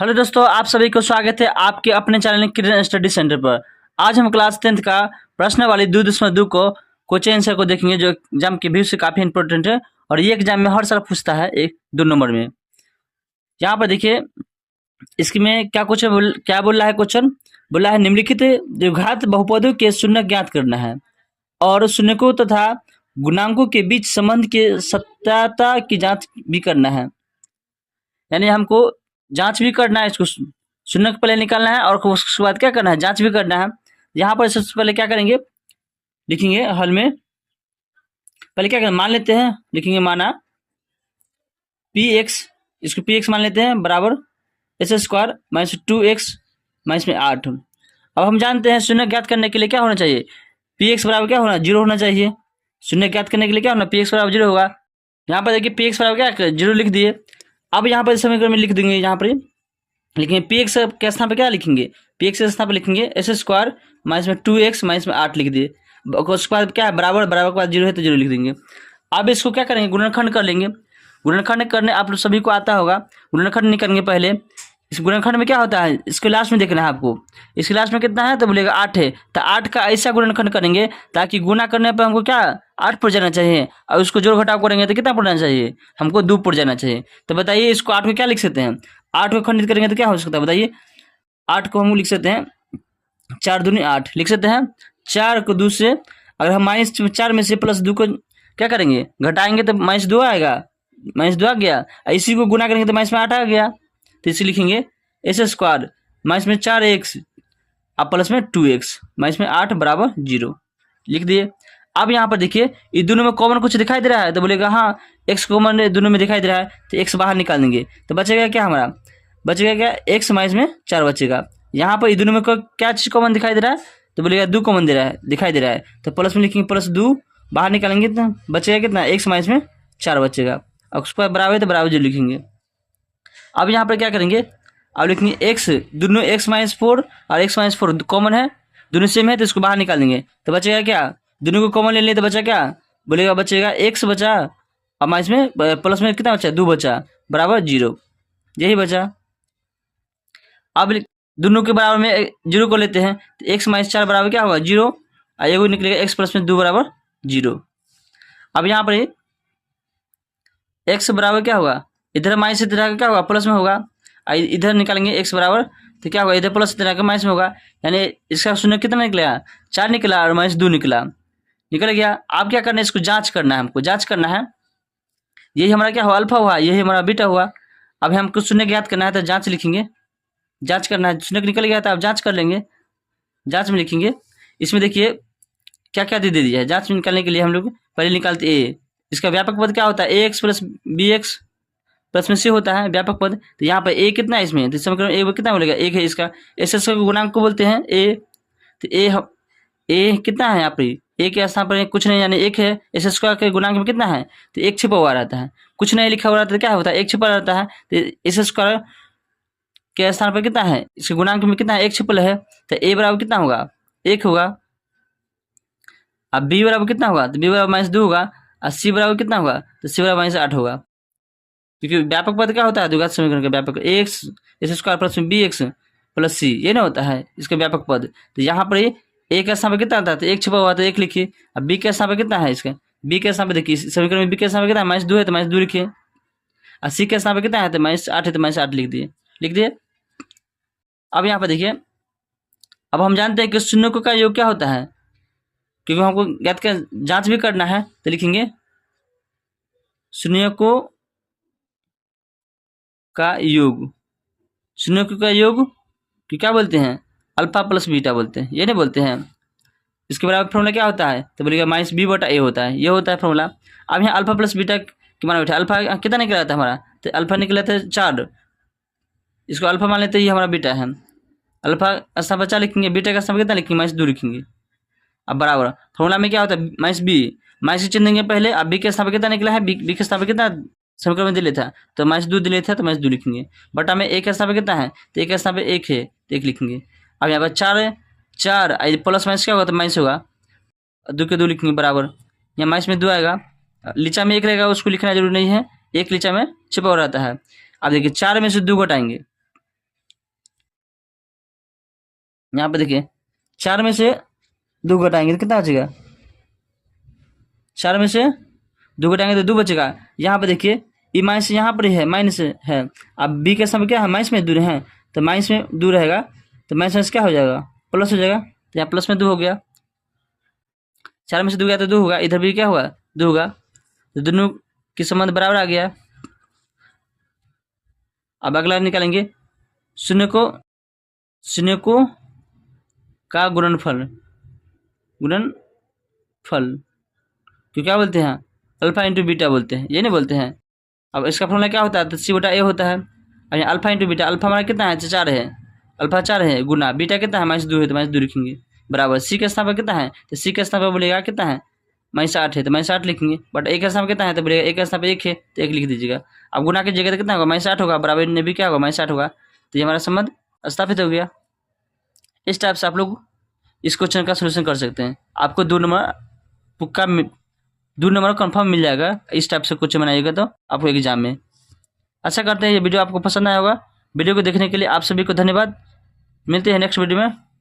Hello दोस्तों, आप सभी को स्वागत है आपके अपने चैनल किरण स्टडी सेंटर पर। आज हम क्लास 10th का प्रश्न वाली 2.2 को क्वेश्चन आंसर को देखेंगे, जो एग्जाम के व्यू से काफ़ी इंपॉर्टेंट है और ये एग्जाम में हर साल पूछता है 1-2 नंबर में। यहाँ पर देखिए इसमें क्या क्वेश्चन क्या बोल रहा है। क्वेश्चन बोला है निम्नलिखित द्विघात बहुपदों के शून्य ज्ञात करना है और शून्यकों तथा गुणांकों के बीच संबंध के सत्यता की जाँच भी करना है। यानी हमको जांच भी करना है, इसको शून्य को पहले निकालना है और उसके बाद क्या करना है, जांच भी करना है। यहाँ पर सबसे पहले क्या करेंगे, लिखेंगे हल में। पहले क्या करें, मान लेते हैं, लिखेंगे माना पी एक्स, इसको पी एक्स मान लेते हैं बराबर S square minus 2x minus में 8। अब हम जानते हैं शून्य ज्ञात करने के लिए क्या होना चाहिए, पी एक्स बराबर क्या होना, 0 होना चाहिए। शून्य ज्ञात करने के लिए क्या होना, पी एक्स बराबर 0 होगा। यहाँ पर देखिए पी एक्स बराबर क्या 0 लिख दिए। अब यहाँ पर समीकरण में लिख देंगे, यहाँ पर लिखेंगे पी एक्स के स्थान पर क्या लिखेंगे, पी एक्स के स्थान पर लिखेंगे एस स्क्वायर माइनस में 2x माइनस में 8 लिख दिए। उसके बाद क्या है, बराबर बराबर के बाद 0 है तो 0 लिख देंगे। अब इसको क्या करेंगे, गुणनखंड कर लेंगे। गुणनखंड करने आप लोग सभी को आता होगा, गुणनखंड नहीं करेंगे पहले। इस गुणनखंड में क्या होता है, इसके लास्ट में देखना है आपको, इसके लास्ट में कितना है तो बोलेगा 8 है, तो 8 का ऐसा गुणनखंड करेंगे ताकि गुना करने पर हमको क्या 8 पड़ जाना चाहिए, और उसको जोड़ घटाव करेंगे तो कितना पड़ना चाहिए, हमको 2 पड़ जाना चाहिए। तो बताइए इसको 8 को क्या लिख सकते हैं, 8 को खंडित करेंगे तो क्या हो सकता है बताइए। 8 को हम लिख सकते हैं 4 दूनी 8 लिख सकते हैं। 4 को 2 से अगर हम -4 में से +2 को क्या करेंगे, घटाएंगे तो -2 आएगा, -2 आ गया। इसी को गुना करेंगे तो -8 आ गया। तो इसे लिखेंगे एस स्क्वायर माइनस में 4x अब प्लस में 2x माइनस में 8 बराबर 0 लिख दिए। अब यहाँ पर देखिए ये दोनों में कॉमन कुछ दिखाई दे रहा है तो बोलेगा हाँ x कॉमन दोनों में दिखाई दे रहा है, तो x बाहर निकाल देंगे तो बचेगा क्या, हमारा बचेगा क्या x माइनस में 4 बचेगा। यहाँ पर ये दोनों में क्या चीज़ कॉमन दिखाई दे रहा है तो बोलेगा 2 कॉमन दे रहा है, दिखाई दे रहा है, तो प्लस में लिखेंगे +2 बाहर निकालेंगे तो बचेगा कितना, x माइनस में 4 बचेगा। और उसके बाद बराबर है तो बराबर 0 लिखेंगे। अब यहाँ पर क्या करेंगे, अब लिखेंगे x, दोनों x माइनस 4 और x माइनस 4 कॉमन है, दोनों सेम है तो इसको बाहर निकाल देंगे तो बचेगा क्या, दोनों को कॉमन ले लिए तो बचा क्या, बोलेगा बचेगा x बचा और माइनस में प्लस में कितना बचा 2 बचा बराबर 0, यही बचा। अब दोनों के बराबर में 0 को लेते हैं तो x माइनस 4 बराबर क्या होगा 0 और ये निकलेगा x प्लस में 2 बराबर 0। अब यहाँ पर x बराबर क्या होगा, इधर माइनस से इधर क्या होगा प्लस में होगा, इधर निकालेंगे x बराबर तो क्या होगा, इधर प्लस इधर का माइनस में होगा, यानी इसका शून्य कितना निकला 4 निकला और -2 निकला, निकल गया। अब क्या करना है, इसको जांच करना है, हमको जांच करना है। यही हमारा क्या हुआ, अल्फा हुआ, यही हमारा बीटा हुआ। अब हमको शून्य ज्ञात करना है तो जांच लिखेंगे, जांच करना है, शून्य निकल गया था, अब जांच कर लेंगे। जांच में लिखेंगे, इसमें देखिए क्या क्या दे दिया है। जांच में निकालने के लिए हम लोग पहले निकालते ए, इसका व्यापक पद क्या होता है ax प्लस bx प्लस में c होता है व्यापक पद। तो यहाँ पर a कितना है इसमें, तो समीकरण a कितना बोलेगा 1 है, इसका एस का गुणांक को बोलते हैं a। तो a कितना है, यहाँ पर a के स्थान पर कुछ नहीं यानी 1 है, एस स्क्वायर के गुणांक में कितना है तो 1 छिपा हुआ रहता है, कुछ नहीं लिखा हुआ रहता है, क्या होता है 1 छिपा रहता है। तो एस स्क्वायर के स्थान पर कितना है, इसके गुणांक में कितना है 1 छिपल है, तो a बराबर कितना होगा 1 होगा। अब b बराबर कितना होगा, तो b बराबर -2 होगा, और c बराबर कितना होगा तो c बराबर -8 होगा, क्योंकि व्यापक पद क्या होता है द्विघात समीकरण का व्यापक एक्स एस स्क्वायर प्लस में bx प्लस c, ये ना होता है इसका व्यापक पद। तो यहाँ पर a का स्थान पर कितना आता है तो 1 छिपा हुआ तो 1 लिखिए। अब b के स्थान पर कितना है, इसका b के स्थान पर देखिए समीकरण में b के स्थान पर कितना है -2 है तो -2 लिखिए, और c के स्थान पर कितना है तो -8 है तो -8 लिख दिए। अब यहाँ पर देखिए, अब हम जानते हैं कि शून्य का योग क्या होता है, क्योंकि हमको ज्ञात का जांच भी करना है तो लिखेंगे शून्य का योग, शून्य का योग कि क्या बोलते हैं अल्फा प्लस बीटा बोलते हैं, ये नहीं बोलते हैं। इसके बराबर फॉर्मूला क्या होता है तो बोलिएगा -b/a होता है, ये होता है फॉर्मूला। अब यहाँ अल्फा प्लस बीटा की मान बैठा, अल्फा कितना निकला था हमारा तो अल्फा निकला था 4, इसको अल्फा मान लेते ही हमारा बीटा है। अल्फा का स्थान पर 4 लिखेंगे, बीटा का स्थान पर कितना लिखेंगे -2 लिखेंगे। अब बराबर फॉर्मूला में क्या होता है -b, माइनस चिन्ह देंगे पहले। अब b के स्थान पर कितना निकला है, b के स्थान पर कितना समीकरण में दे लेता है तो -2 दे लेता है तो -2 लिखेंगे, बट हमें a के स्थान पर कितना है तो a के स्थान पर 1 है तो 1 लिखेंगे। अब यहाँ पर 4 प्लस माइनस क्या होगा तो माइनस होगा, 2 के 2 लिखेंगे बराबर, यहाँ माइनस में 2 आएगा, लीचा में 1 रहेगा उसको लिखना जरूरी नहीं है, 1 लीचा में छिपा हुआ रहता है। अब देखिए 4 में से 2 घटाएंगे यहाँ पे देखिए 4 में से 2 घटाएंगे तो कितना बचेगा, 4 में से 2 घटाएंगे तो 2 बचेगा। यहाँ पे देखिए ई माइनस यहाँ पर है, माइनस है। अब बी के समय क्या है, माइनस में दूर है, तो माइनस में 2 रहेगा, तो माइनस क्या हो जाएगा, प्लस हो जाएगा। तो यहाँ प्लस में 2 हो गया, 4 में से 2 गया तो 2 होगा, इधर भी क्या होगा 2 होगा, तो दोनों की संबंध बराबर आ गया। अब अगला निकालेंगे शून्य को का गुणनफल क्यों क्या बोलते हैं, अल्फा इंटू बीटा बोलते हैं, ये नहीं बोलते हैं। अब इसका फॉर्मूला क्या होता है, तो सी बटा ए होता है। अब यहाँ अल्फा इंटू बीटा, अल्फा हमारा कितना है 4 है, अल्फा 4 है, गुना बीटा कितना है -2 है, तो -2 लिखेंगे, बराबर सी के स्थान पर कितना है, तो सी के स्थान पर बोलेगा कितना है -8 है, तो -8 लिखेंगे। बट ए के स्थान पर कितना है, तो बोलेगा ए के स्थान पर 1 है, तो 1 लिख दीजिएगा। अब गुना कीजिएगा तो कितना होगा -8 होगा, बराबर ने भी क्या होगा -8 होगा, तो ये हमारा संबंध स्थापित हो गया। इस टाइप से आप लोग इस क्वेश्चन का सोल्यूशन कर सकते हैं। आपको 2 नंबर कंफर्म मिल जाएगा, इस टाइप से क्वेश्चन बनाइएगा तो आपको एग्जाम में। आशा करते हैं ये वीडियो आपको पसंद आया होगा। वीडियो को देखने के लिए आप सभी को धन्यवाद। मिलते हैं नेक्स्ट वीडियो में।